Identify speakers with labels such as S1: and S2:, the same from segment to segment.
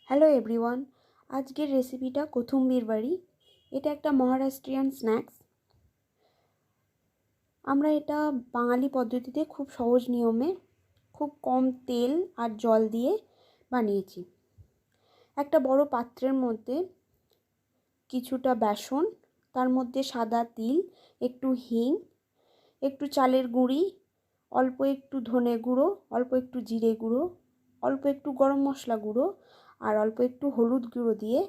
S1: Hello everyone, আজকের রেসিপিটা কোথুম্বির বাড়ি। এটা একটা মহারাষ্ট্রিয়ান স্ন্যাক্স। আমরা এটা বাঙালি পদ্ধতিতে খুব সহজ নিয়মে খুব কম তেল আর জল দিয়ে বানিয়েছি। একটা বড় পাত্রের মধ্যে কিছুটা বেসন, তার মধ্যে সাদা তিল, একটু হিং, একটু চালের গুঁড়ি, অল্প একটু ধনে গুঁড়ো, অল্প একটু জিরে গুঁড়ো, অল্প একটু গরম মশলা গুঁড়ো আর অল্প একটু হলুদ গুঁড়ো দিয়ে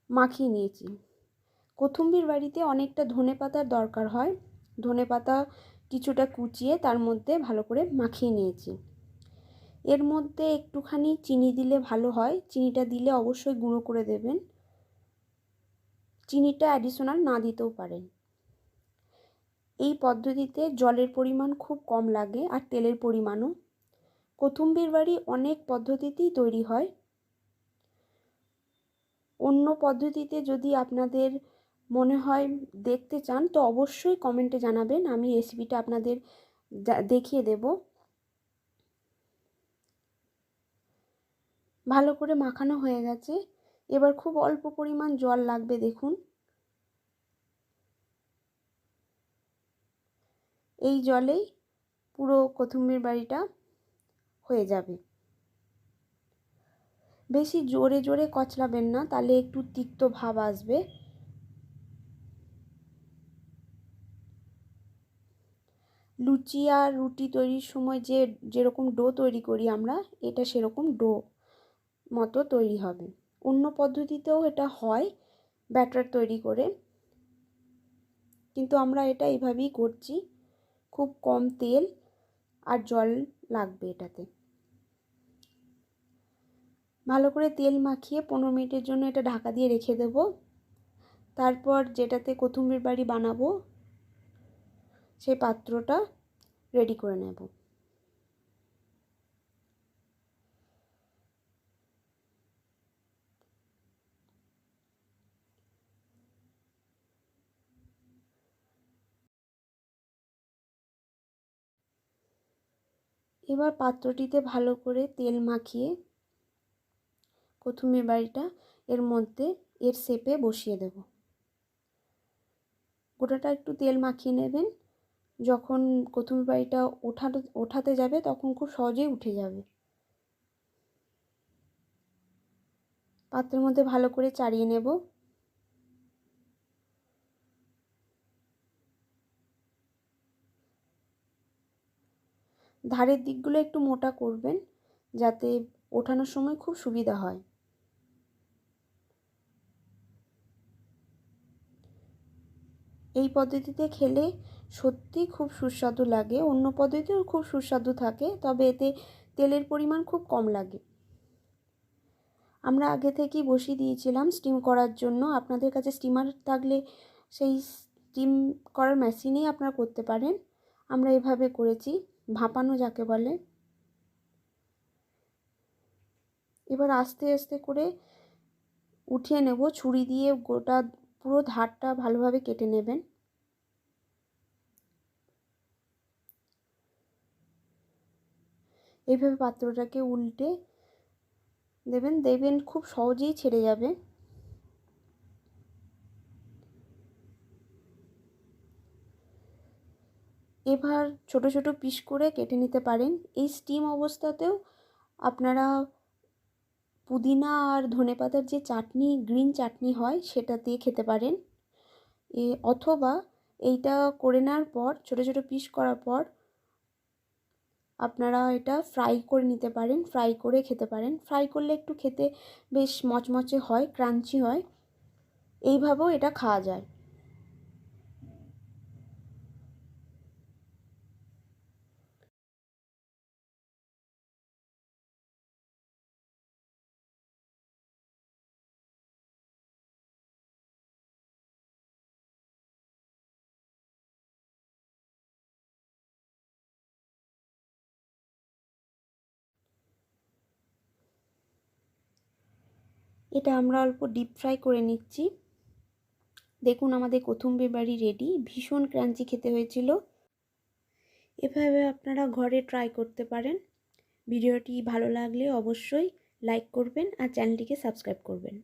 S1: মাখিয়ে নিয়েছি। কোথুম্বির বাড়িতে অনেকটা ধনেপাতার দরকার হয়। ধনেপাতা কিছুটা কুচিয়ে তার মধ্যে ভালো করে মাখিয়ে নিয়েছি। এর মধ্যে একটুখানি চিনি দিলে ভালো হয়। চিনিটা দিলে অবশ্যই গুঁড়ো করে দেবেন। চিনিটা অ্যাডিশনাল না দিতেও পারেন। এই পদ্ধতিতে জলের পরিমাণ খুব কম লাগে আর তেলের পরিমাণও। কোথুম্বির বাড়ি অনেক পদ্ধতিতেই তৈরি হয়। অন্য পদ্ধতিতে যদি আপনাদের মনে হয় দেখতে চান তো অবশ্যই কমেন্টে জানাবেন, আমি রেসিপিটা আপনাদের দেখিয়ে দেব। ভালো করে মাখানো হয়ে গেছে। এবার খুব অল্প পরিমাণ জল লাগবে। দেখুন, এই জলেই পুরো কোথুম্বির বাড়িটা হয়ে যাবে। বেশি জোরে জোরে কচলাবেন না, তাহলে একটু তিক্ত ভাব আসবে। লুচি আর রুটি তৈরির সময় যেরকম ডো তৈরি করি আমরা, এটা সেরকম ডো মতো তৈরি হবে। অন্য পদ্ধতিতেও এটা হয় ব্যাটার তৈরি করে, কিন্তু আমরা এটা এইভাবেই করছি। খুব কম তেল আর জল লাগবে এটাতে। ভালো করে তেল মাখিয়ে 15 মিনিটের জন্য এটা ঢাকা দিয়ে রেখে দেব। তারপর যেটাতে কোথুম্বির বাড়ি বানাবো সেই পাত্রটা রেডি করে নেব। এবার পাত্রটিতে ভালো করে তেল মাখিয়ে কোথুম্বির বাড়িটা এর মধ্যে এর শেপে বসিয়ে দেব। গোটাটা একটু তেল মাখিয়ে নেবেন। যখন কোথুম্বির বাড়িটা ওঠাতে যাবে তখন খুব সহজেই উঠে যাবে। পাত্রের মধ্যে ভালো করে চাড়িয়ে নেব। ধারের দিকগুলো একটু মোটা করবেন যাতে ওঠানোর সময় খুব সুবিধা হয়। এই পদ্ধতিতে খেলে সত্যি খুব সুস্বাদু লাগে। অন্য পদ্ধতিতেও খুব সুস্বাদু থাকে, তবে এতে তেলের পরিমাণ খুব কম লাগে। আমরা আগে থেকেই বসিয়ে দিয়েছিলাম স্টিম করার জন্য। আপনাদের কাছে স্টিমার থাকলে সেই স্টিম করার মেশিনেই আপনারা করতে পারেন। আমরা এভাবে করেছি, ভাপানো যাকে বলে। এবার আস্তে আস্তে করে উঠিয়ে নেব। ছুরি দিয়ে গোটা পুরো ধারটা ভালোভাবে কেটে নেবেন। এইভাবে পাত্রটাকে উল্টে দেখবেন খুব সহজেই ছেড়ে যাবে। এবার ছোট ছোট পিস করে কেটে নিতে পারেন। এই স্টিম অবস্থাতেও আপনারা পুদিনা আর ধনেপাতার যে চাটনি, গ্রিন চাটনি হয়, সেটা দিয়ে খেতে পারেন। অথবা এইটা করে নেওয়ার পর ছোট ছোট পিস করার পর আপনারা এটা ফ্রাই করে নিতে পারেন, ফ্রাই করে খেতে পারেন। ফ্রাই করলে একটু খেতে বেশ মচমচে হয়, ক্রাঞ্চি হয়। এইভাবেও এটা খাওয়া যায়। এটা আমরা অল্প ডিপ ফ্রাই করে নিচ্ছি। দেখুন, আমাদের কোথুম্বির বাড়ি রেডি। ভীষণ ক্রাঞ্চি খেতে হয়েছিল। এভাবে আপনারা ঘরে ট্রাই করতে পারেন। ভিডিওটি ভালো লাগলে অবশ্যই লাইক করবেন আর চ্যানেলটিকে সাবস্ক্রাইব করবেন।